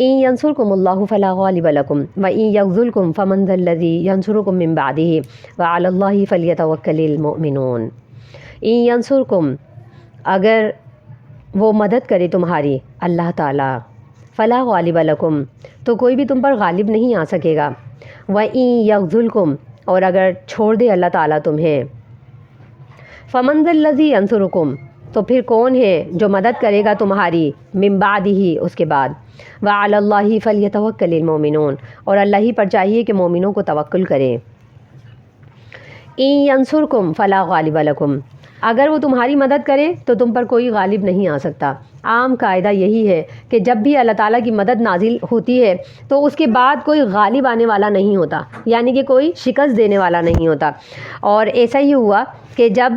ان ینصرکم اللہ فلا غالب لکم وان یخذلکم فمن ذا الذی ینصرکم من بعدہ وعلی اللہ فلیتوکل المؤمنون۔ ان ینصرکم، اگر وہ مدد کرے تمہاری اللہ تعالیٰ، فلا غالب لکم، تو کوئی بھی تم پر غالب نہیں آ سکے گا، وَإِن يَخْذُلْكُمْ، اور اگر چھوڑ دے اللہ تعالیٰ تمہیں، فَمَنْ ذَا الَّذِي يَنْصُرُكُمْ، تو پھر کون ہے جو مدد کرے گا تمہاری، من بعدہ، اس کے بعد، وَعَلَى اللَّهِ فَلْيَتَوَكَّلِ الْمُؤْمِنُونَ، اور اللہ ہی پر چاہیے کہ مومنوں کو توکل کریں۔ إِن يَنْصُرْكُمْ فَلَا غَالِبَ لَكُمْ، اگر وہ تمہاری مدد کرے تو تم پر کوئی غالب نہیں آ سکتا۔ عام قاعدہ یہی ہے کہ جب بھی اللہ تعالیٰ کی مدد نازل ہوتی ہے تو اس کے بعد کوئی غالب آنے والا نہیں ہوتا، یعنی کہ کوئی شکست دینے والا نہیں ہوتا۔ اور ایسا ہی ہوا کہ جب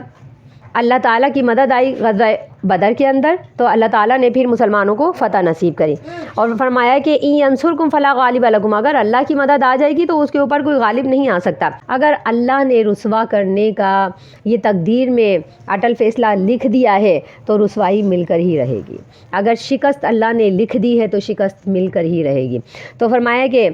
اللہ تعالیٰ کی مدد آئی غزوہ بدر کے اندر تو اللہ تعالیٰ نے پھر مسلمانوں کو فتح نصیب کری اور فرمایا کہ ان ینصرکم فلا غالب لکم، اگر اللہ کی مدد آ جائے گی تو اس کے اوپر کوئی غالب نہیں آ سکتا۔ اگر اللہ نے رسوا کرنے کا یہ تقدیر میں اٹل فیصلہ لکھ دیا ہے تو رسوائی مل کر ہی رہے گی، اگر شکست اللہ نے لکھ دی ہے تو شکست مل کر ہی رہے گی۔ تو فرمایا کہ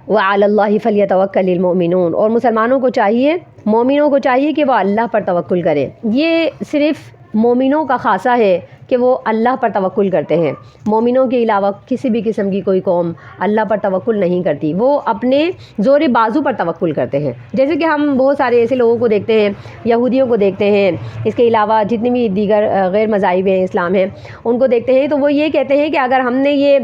وَعَلَى اللَّهِ فَلْيَتَوَكَّلِ الْمُؤْمِنُونَ، اور مسلمانوں کو چاہیے، مومنوں کو چاہیے کہ وہ اللہ پر توکل کریں۔ یہ صرف مومنوں کا خاصہ ہے کہ وہ اللہ پر توکل کرتے ہیں، مومنوں کے علاوہ کسی بھی قسم کی کوئی قوم اللہ پر توکل نہیں کرتی، وہ اپنے زور بازو پر توکل کرتے ہیں۔ جیسے کہ ہم بہت سارے ایسے لوگوں کو دیکھتے ہیں، یہودیوں کو دیکھتے ہیں، اس کے علاوہ جتنی بھی دیگر غیر مذاہب ہیں اسلام ہیں ان کو دیکھتے ہیں تو وہ یہ کہتے ہیں کہ اگر ہم نے یہ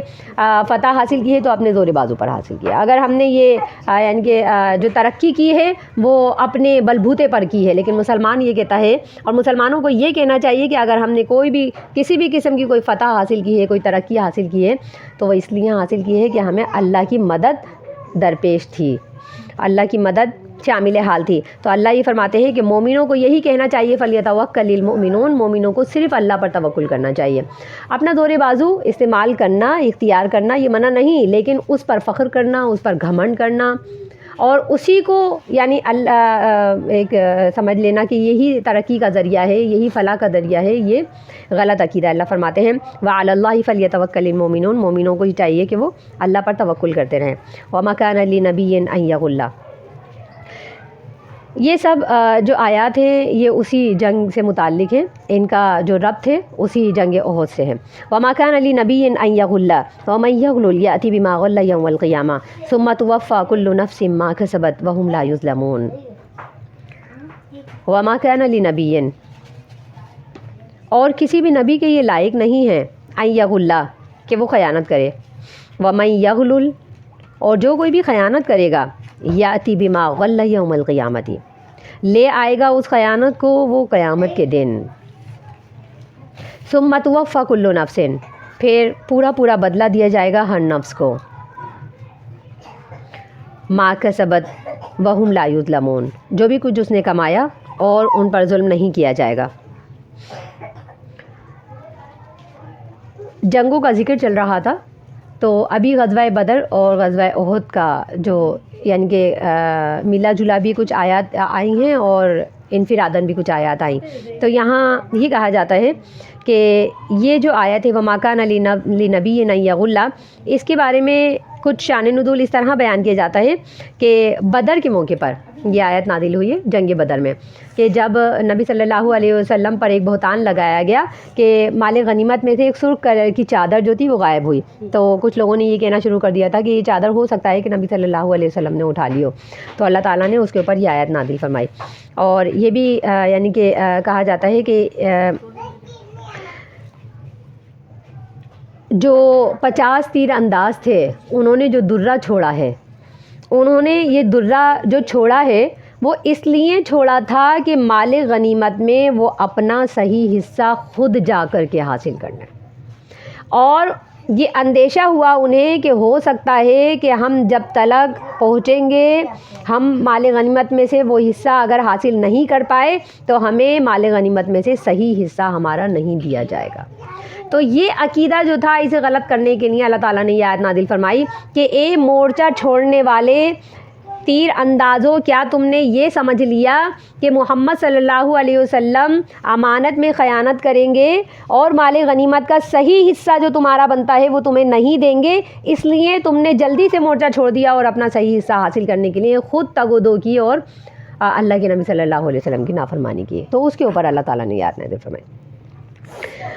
فتح حاصل کی ہے تو اپنے زور بازو پر حاصل کیا، اگر ہم نے یہ یعنی کہ جو ترقی کی ہے وہ اپنے بلبوتے پر کی ہے۔ لیکن مسلمان یہ کہتا ہے اور مسلمانوں کو یہ کہنا چاہیے کہ اگر ہم نے کوئی بھی کسی بھی قسم کی کوئی فتح حاصل کی ہے، کوئی ترقی حاصل کی ہے تو وہ اس لیے حاصل کی ہے کہ ہمیں اللہ کی مدد درپیش تھی، اللہ کی مدد شامل حال تھی۔ تو اللہ یہ فرماتے ہیں کہ مومنوں کو یہی کہنا چاہیے فَلْيَتَوَكَّلِ الْمُؤْمِنُونَ، مومنوں کو صرف اللہ پر توکل کرنا چاہیے۔ اپنا زور بازو استعمال کرنا، اختیار کرنا یہ منع نہیں، لیکن اس پر فخر کرنا، اس پر گھمنڈ کرنا اور اسی کو یعنی ایک سمجھ لینا کہ یہی ترقی کا ذریعہ ہے، یہی فلاح کا ذریعہ ہے، یہ غلط عقیدہ۔ اللہ فرماتے ہیں وَعَلَى اللَّهِ فَلْيَتَوَكَّلِ الْمُؤْمِنُونَ، مومنوں کو ہی چاہیے کہ وہ اللہ پر توکل کرتے رہیں۔ وَمَا كَانَ لِنَبِيٍّ أَن يَغُلَّ، یہ سب جو آیات ہیں یہ اسی جنگ سے متعلق ہیں، ان کا جو ربط ہے اسی جنگ احد سے ہے۔ وَمَا كَانَ لِنَبِيٍّ أَن يَغُلَّ وَمَن يَغْلُلْ يَأْتِ بِمَا غَلَّ يَوْمَ الْقِيَامَةِ ثُمَّ تُوَفَّى كُلُّ نَفْسٍ مَا كَسَبَتْ وَهُمْ لَا يُظْلَمُونَ۔ وَمَا كَانَ لِنَبِيٍّ، اور کسی بھی نبی کے یہ لائق نہیں ہے أن يَغُلَّ کہ وہ خیانت کرے، وَمَن يَغْلُلْ، اور جو کوئی بھی خیانت کرے گا، یاتی بما غل یوم القیامت، لے آئے گا اس خیانت کو وہ قیامت کے دن۔ ثم توفی کل نفس، پھر پورا بدلہ دیا جائے گا ہر نفس کو، ما کسبت وہم لا یظلمون، جو بھی کچھ اس نے کمایا اور ان پر ظلم نہیں کیا جائے گا۔ جنگوں کا ذکر چل رہا تھا تو ابھی غزوہ بدر اور غزوہ احد کا جو یعنی کہ ملا جلا بھی کچھ آیات آئی ہیں اور انفراداً بھی کچھ آیات آئیں، تو یہاں یہ کہا جاتا ہے کہ یہ جو آیت ہے وَمَا كَانَ لِنَبِيٍّ أَن يَغُلَّ، اس کے بارے میں کچھ شان نزول اس طرح بیان کیا جاتا ہے کہ بدر کے موقع پر یہ آیت نازل ہوئی ہے، جنگ بدر میں، کہ جب نبی صلی اللہ علیہ وسلم پر ایک بہتان لگایا گیا کہ مال غنیمت میں سے ایک سرخ کلر کی چادر جو تھی وہ غائب ہوئی، تو کچھ لوگوں نے یہ کہنا شروع کر دیا تھا کہ یہ چادر ہو سکتا ہے کہ نبی صلی اللہ علیہ وسلم نے اٹھا لی ہو، تو اللہ تعالیٰ نے اس کے اوپر یہ آیت نازل فرمائی۔ اور یہ بھی یعنی کہ کہا جاتا ہے کہ جو 50 تیر انداز تھے انہوں نے جو درہ چھوڑا ہے، انہوں نے یہ درہ جو چھوڑا ہے وہ اس لیے چھوڑا تھا کہ مال غنیمت میں وہ اپنا صحیح حصہ خود جا کر کے حاصل کرنا، اور یہ اندیشہ ہوا انہیں کہ ہو سکتا ہے کہ ہم جب تلک پہنچیں گے ہم مال غنیمت میں سے وہ حصہ اگر حاصل نہیں کر پائے تو ہمیں مال غنیمت میں سے صحیح حصہ ہمارا نہیں دیا جائے گا۔ تو یہ عقیدہ جو تھا اسے غلط کرنے کے لیے اللہ تعالیٰ نے یہ آیت نازل فرمائی کہ اے مورچہ چھوڑنے والے تیر اندازو، کیا تم نے یہ سمجھ لیا کہ محمد صلی اللہ علیہ وسلم امانت میں خیانت کریں گے اور مال غنیمت کا صحیح حصہ جو تمہارا بنتا ہے وہ تمہیں نہیں دیں گے، اس لیے تم نے جلدی سے مورچہ چھوڑ دیا اور اپنا صحیح حصہ حاصل کرنے کے لیے خود تگودو کی اور اللہ کے نبی صلی اللہ علیہ وسلم کی نافرمانی کی؟ تو اس کے اوپر اللہ تعالیٰ نے آیت نازل فرمائی،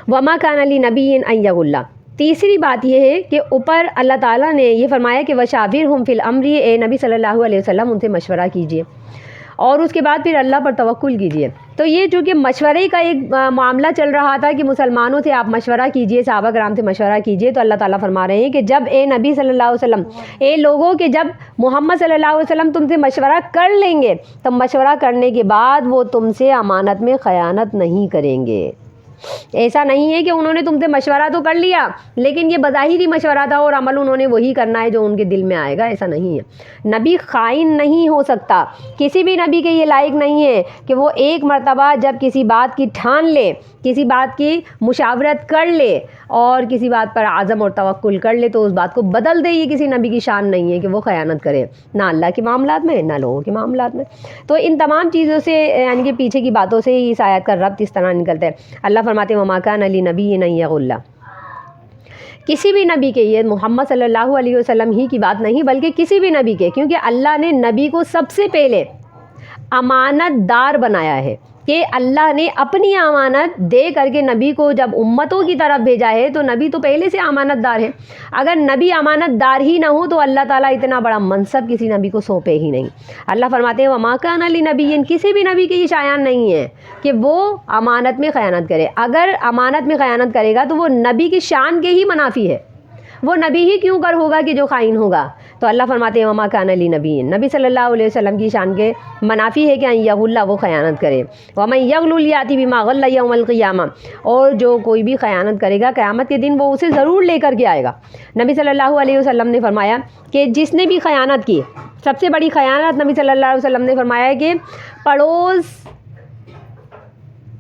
وما کان لنبی ان یغل۔ تیسری بات یہ ہے کہ اوپر اللہ تعالیٰ نے یہ فرمایا کہ وشاورہم فی الامر، اے نبی صلی اللہ علیہ وسلم ان سے مشورہ کیجیے اور اس کے بعد پھر اللہ پر توکل کیجیے۔ تو یہ چونکہ مشورے کا ایک معاملہ چل رہا تھا کہ مسلمانوں سے آپ مشورہ کیجیے، صحابہ کرام سے مشورہ کیجیے، تو اللہ تعالیٰ فرما رہے ہیں کہ جب اے نبی صلی اللہ علیہ وسلم، اے لوگوں کہ جب محمد صلی اللہ علیہ وسلم تم سے مشورہ کر لیں گے تو مشورہ کرنے کے بعد وہ تم سے امانت میں خیانت نہیں کریں گے۔ ایسا نہیں ہے کہ انہوں نے تم سے مشورہ تو کر لیا لیکن یہ بظاہری مشورہ تھا اور عمل انہوں نے وہی کرنا ہے جو ان کے دل میں آئے گا، ایسا نہیں ہے۔ نبی خائن نہیں ہو سکتا، کسی بھی نبی کے یہ لائق نہیں ہے کہ وہ ایک مرتبہ جب کسی بات کی ٹھان لے، کسی بات کی مشاورت کر لے اور کسی بات پر عزم اور توکل کر لے تو اس بات کو بدل دے۔ یہ کسی نبی کی شان نہیں ہے کہ وہ خیانت کرے، نہ اللہ کے معاملات میں نہ لوگوں کے معاملات میں۔ تو ان تمام چیزوں سے یعنی کہ پیچھے کی باتوں سے اس آیت کا ربط اس طرح نکلتا ہے۔ اللہ فرماتے ہیں وما کان لنبی ان یغل، کسی بھی نبی کے، یہ محمد صلی اللہ علیہ وسلم ہی کی بات نہیں بلکہ کسی بھی نبی کے، کیونکہ اللہ نے نبی کو سب سے پہلے امانت دار بنایا ہے کہ اللہ نے اپنی امانت دے کر کے نبی کو جب امتوں کی طرف بھیجا ہے تو نبی تو پہلے سے امانت دار ہے۔ اگر نبی امانت دار ہی نہ ہو تو اللہ تعالیٰ اتنا بڑا منصب کسی نبی کو سونپے ہی نہیں۔ اللہ فرماتے ہیں وما کان لنبی، کسی بھی نبی کے یہ شایان نہیں ہے کہ وہ امانت میں خیانت کرے۔ اگر امانت میں خیانت کرے گا تو وہ نبی کی شان کے ہی منافی ہے، وہ نبی ہی کیوں کر ہوگا کہ جو خائن ہوگا۔ تو اللہ فرماتے ہیں وما کان لنبی، نبی صلی اللہ علیہ وسلم کی شان کے منافی ہے کہ ان یغل، وہ خیانت کرے۔ ومن یغل یاتی بما غل یوم القیامہ، اور جو کوئی بھی خیانت کرے گا قیامت کے دن وہ اسے ضرور لے کر کے آئے گا۔ نبی صلی اللہ علیہ وسلم نے فرمایا کہ جس نے بھی خیانت کی، سب سے بڑی خیانت نبی صلی اللہ علیہ وسلم نے فرمایا ہے کہ پڑوس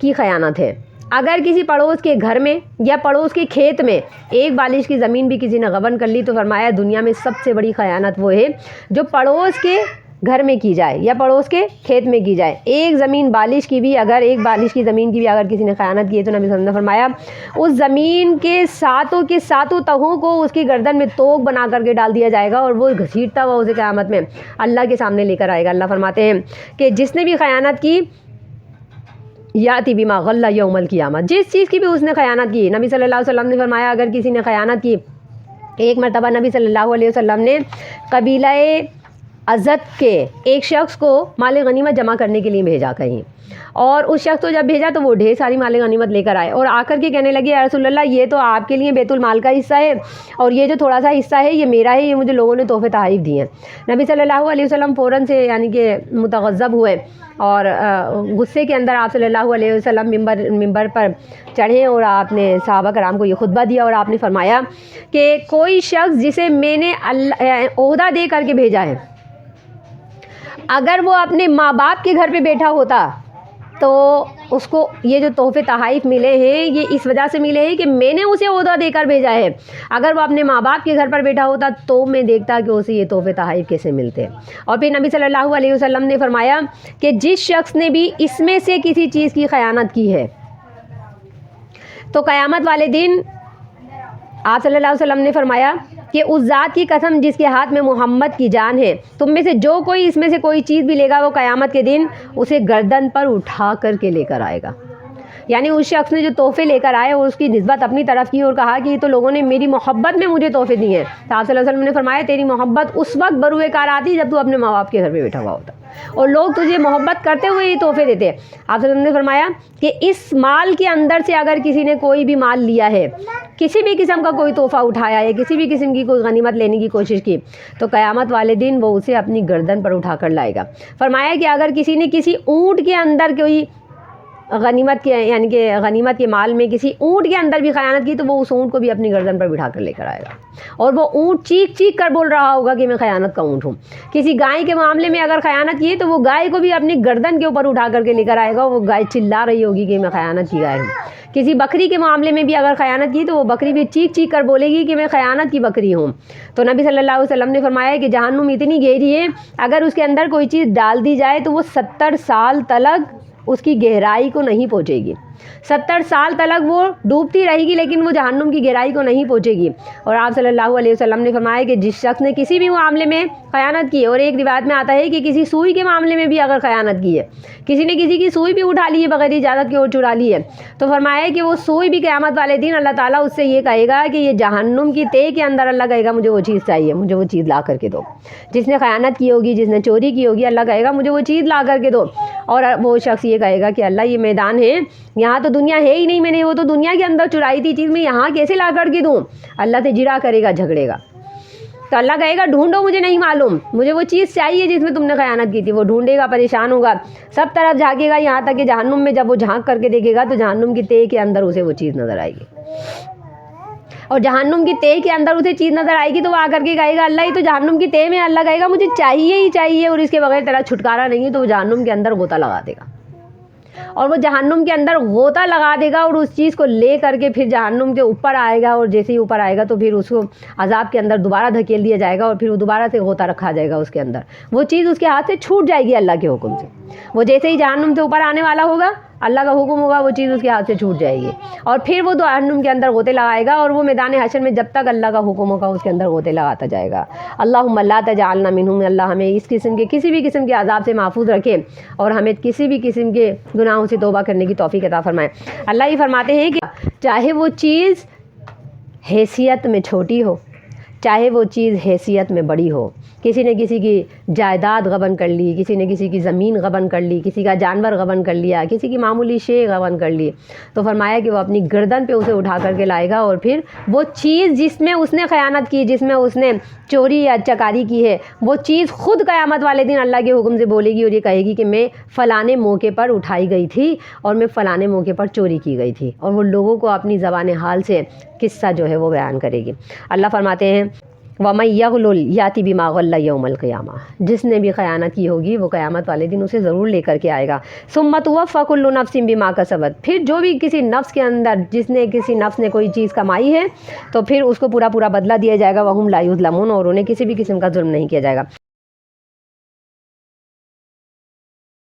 کی خیانت ہے۔ اگر کسی پڑوس کے گھر میں یا پڑوس کے کھیت میں ایک بالش کی زمین بھی کسی نے غبن کر لی تو فرمایا دنیا میں سب سے بڑی خیانت وہ ہے جو پڑوس کے گھر میں کی جائے یا پڑوس کے کھیت میں کی جائے۔ ایک زمین بالش کی بھی، اگر ایک بالش کی زمین کی بھی اگر کسی نے خیانت کی ہے تو نبی صلی اللہ علیہ وسلم نے فرمایا اس زمین کے ساتوں تہوں کو اس کی گردن میں توق بنا کر کے ڈال دیا جائے گا اور وہ گھسیٹتا ہوا اسے قیامت میں اللہ کے سامنے لے کر آئے گا۔ اللہ فرماتے ہیں کہ جس نے بھی خیانت کی یاتی بما غل یوم القیامہ، جس چیز کی بھی اس نے خیانت کی، نبی صلی اللہ علیہ وسلم نے فرمایا اگر کسی نے خیانت کی، ایک مرتبہ نبی صلی اللہ علیہ وسلم نے قبیلہ ازد کے ایک شخص کو مال غنیمت جمع کرنے کے لیے بھیجا کہیں، اور اس شخص کو جب بھیجا تو وہ ڈھیر ساری مال غنیمت لے کر آئے اور آ کر کے کہنے لگے یا رسول اللہ یہ تو آپ کے لیے بیت المال کا حصہ ہے اور یہ جو تھوڑا سا حصہ ہے یہ میرا ہے، یہ مجھے لوگوں نے تحفے تحائف دیے ہیں۔ نبی صلی اللہ علیہ وسلم فوراً سے یعنی کہ متغضب ہوئے اور غصے کے اندر آپ صلی اللہ علیہ وسلم ممبر پر چڑھے اور آپ نے صحابہ کرام کو یہ خطبہ دیا اور آپ نے فرمایا کہ کوئی شخص جسے میں نے عہدہ دے کر کے بھیجا ہے، اگر وہ اپنے ماں باپ کے گھر پہ بیٹھا ہوتا تو اس کو یہ جو تحفے تحائف ملے ہیں یہ اس وجہ سے ملے ہیں کہ میں نے اسے عہدہ دے کر بھیجا ہے۔ اگر وہ اپنے ماں باپ کے گھر پر بیٹھا ہوتا تو میں دیکھتا کہ اسے یہ تحفے تحائف کیسے ملتے۔ اور پھر نبی صلی اللہ علیہ وسلم نے فرمایا کہ جس شخص نے بھی اس میں سے کسی چیز کی خیانت کی ہے تو قیامت والے دن آپ صلی اللہ علیہ وسلم نے فرمایا کہ اس ذات کی قسم جس کے ہاتھ میں محمد کی جان ہے، تم میں سے جو کوئی اس میں سے کوئی چیز بھی لے گا وہ قیامت کے دن اسے گردن پر اٹھا کر کے لے کر آئے گا۔ یعنی اس شخص نے جو تحفے لے کر آئے اور اس کی نسبت اپنی طرف کی اور کہا کہ یہ تو لوگوں نے میری محبت میں مجھے تحفے دیے ہیں، تو آپ صلی اللہ علیہ وسلم نے فرمایا تیری محبت اس وقت بروئے کار آتی جب تو اپنے ماں باپ کے گھر پہ بیٹھا ہوا ہوتا اور لوگ تجھے محبت کرتے ہوئے یہ تحفے دیتے۔ آپ صلی اللہ علیہ وسلم نے فرمایا کہ اس مال کے اندر سے اگر کسی نے کوئی بھی مال لیا ہے، کسی بھی قسم کا کوئی تحفہ اٹھایا ہے، کسی بھی قسم کی کوئی غنیمت لینے کی کوشش کی تو قیامت والے دن وہ اسے اپنی گردن پر اٹھا کر لائے گا۔ فرمایا کہ اگر کسی نے کسی اونٹ کے اندر کوئی غنیمت کے یعنی کہ غنیمت کے مال میں کسی اونٹ کے اندر بھی خیانت کی تو وہ اس اونٹ کو بھی اپنی گردن پر بٹھا کر لے کر آئے گا، اور وہ اونٹ چیخ چیخ کر بول رہا ہوگا کہ میں خیانت کا اونٹ ہوں۔ کسی گائے کے معاملے میں اگر خیانت کی تو وہ گائے کو بھی اپنی گردن کے اوپر اٹھا کر کے لے کر آئے گا، وہ گائے چلا رہی ہوگی کہ میں خیانت کی گائے ہوں۔ کسی بکری کے معاملے میں بھی اگر خیانت کی تو وہ بکری بھی چیخ چیخ کر بولے گی کہ میں خیانت کی بکری ہوں۔ تو نبی صلی اللہ علیہ وسلم نے فرمایا کہ جہنم اتنی گہری ہے، اگر اس کے اندر کوئی چیز ڈال دی جائے تو وہ 70 سال تلک اس کی گہرائی کو نہیں پہنچے گی، 70 سال تلک وہ ڈوبتی رہے گی لیکن وہ جہنم کی گہرائی کو نہیں پہنچے گی۔ اور آپ صلی اللہ علیہ وسلم نے فرمایا کہ جس شخص نے کسی بھی معاملے میں خیانت کی، اور ایک روایت میں آتا ہے کہ کسی سوئی کے معاملے میں بھی اگر خیانت کی ہے، کسی نے کسی کی سوئی بھی اٹھا لی ہے بغیر اجازت کے اور چرا لی ہے، تو فرمایا کہ وہ سوئی بھی قیامت والے دن اللہ تعالیٰ اس سے یہ کہے گا کہ یہ جہنم کی تہ کے اندر اللہ کہے گا مجھے وہ چیز چاہیے، مجھے وہ چیز لا کر کے دو۔ جس نے خیانت کی ہوگی، جس نے چوری کی ہوگی، اللہ کہے گا مجھے وہ چیز لا کر کے دو، اور وہ شخص یہ کہے گا کہ اللہ یہ میدان ہے، یہاں تو دنیا ہے ہی نہیں، میں نے وہ تو دنیا کے اندر چرائی تھی چیز، میں یہاں کیسے لا کر کے دوں؟ اللہ سے جرا کرے گا، جھگڑے گا، تو اللہ کہے گا ڈھونڈو، مجھے نہیں معلوم، مجھے وہ چیز چاہیے جس میں تم نے خیانت کی تھی۔ وہ ڈھونڈے گا، پریشان ہوگا، سب طرف جھانکے گا، یہاں تک کہ جہنم میں جب وہ جھانک کر کے دیکھے گا تو جہنم کی تہ کے اندر اسے وہ چیز نظر آئے گی، اور جہنم کی تہ کے اندر اسے چیز نظر آئے گی تو وہ آ کر کے کہے گا اللہ یہ تو جہنم کی تہ میں، اللہ کہے گا مجھے چاہیے ہی چاہیے، اور اس کے بغیر تیرا چھٹکارا نہیں ہے، تو وہ جہنم کے اندر غوطہ لگا دے گا، اور وہ جہنم کے اندر غوطہ لگا دے گا، اور اس چیز کو لے کر کے پھر جہنم کے اوپر آئے گا، اور جیسے ہی اوپر آئے گا تو پھر اس کو عذاب کے اندر دوبارہ دھکیل دیا جائے گا، اور پھر وہ دوبارہ سے غوطہ رکھا جائے گا اس کے اندر، وہ چیز اس کے ہاتھ سے چھوٹ جائے گی اللہ کے حکم سے۔ وہ جیسے ہی جہنم سے اوپر آنے والا ہوگا، اللہ کا حکم ہوگا، وہ چیز اس کے ہاتھ سے چھوٹ جائے گی، اور پھر وہ جہنم کے اندر غوطے لگائے گا، اور وہ میدان حشر میں جب تک اللہ کا حکم ہوگا اس کے اندر غوطے لگاتا جائے گا۔ اللہم لا تجعلنا منہم، اللہ ہمیں اس قسم کے کسی بھی قسم کے عذاب سے محفوظ رکھے، اور ہمیں کسی بھی قسم کے گناہوں سے توبہ کرنے کی توفیق عطا فرمائے۔ اللہ یہ فرماتے ہیں کہ چاہے وہ چیز حیثیت میں چھوٹی ہو، چاہے وہ چیز حیثیت میں بڑی ہو، کسی نے کسی کی جائیداد غبن کر لی، کسی نے کسی کی زمین غبن کر لی، کسی کا جانور غبن کر لیا، کسی کی معمولی شے غبن کر لی، تو فرمایا کہ وہ اپنی گردن پہ اسے اٹھا کر کے لائے گا، اور پھر وہ چیز جس میں اس نے خیانت کی، جس میں اس نے چوری یا چکاری کی ہے، وہ چیز خود قیامت والے دن اللہ کے حکم سے بولے گی، اور یہ کہے گی کہ میں فلانے موقع پر اٹھائی گئی تھی، اور میں فلانے موقع پر چوری کی گئی تھی، اور وہ لوگوں کو اپنی زبان حال سے قصہ جو ہے وہ بیان کرے گی۔ اللہ فرماتے ہیں وَمَن يَغْلُلْ يَأْتِ بِمَا غَلَّ يَوْمَ الْقِيَامَةِ، جس نے بھی خیانت کی ہوگی وہ قیامت والے دن اسے ضرور لے کر کے آئے گا۔ ثُمَّ تُوَفَّى كُلُّ نَفْسٍ بِمَا كَسَبَتْ، پھر جو بھی کسی نفس کے اندر جس نے کسی نفس نے کوئی چیز کمائی ہے تو پھر اس کو پورا بدلہ دیا جائے گا، وَهُمْ لَا يُظْلَمُونَ، اور انہیں کسی بھی قسم کا ظلم نہیں کیا جائے گا۔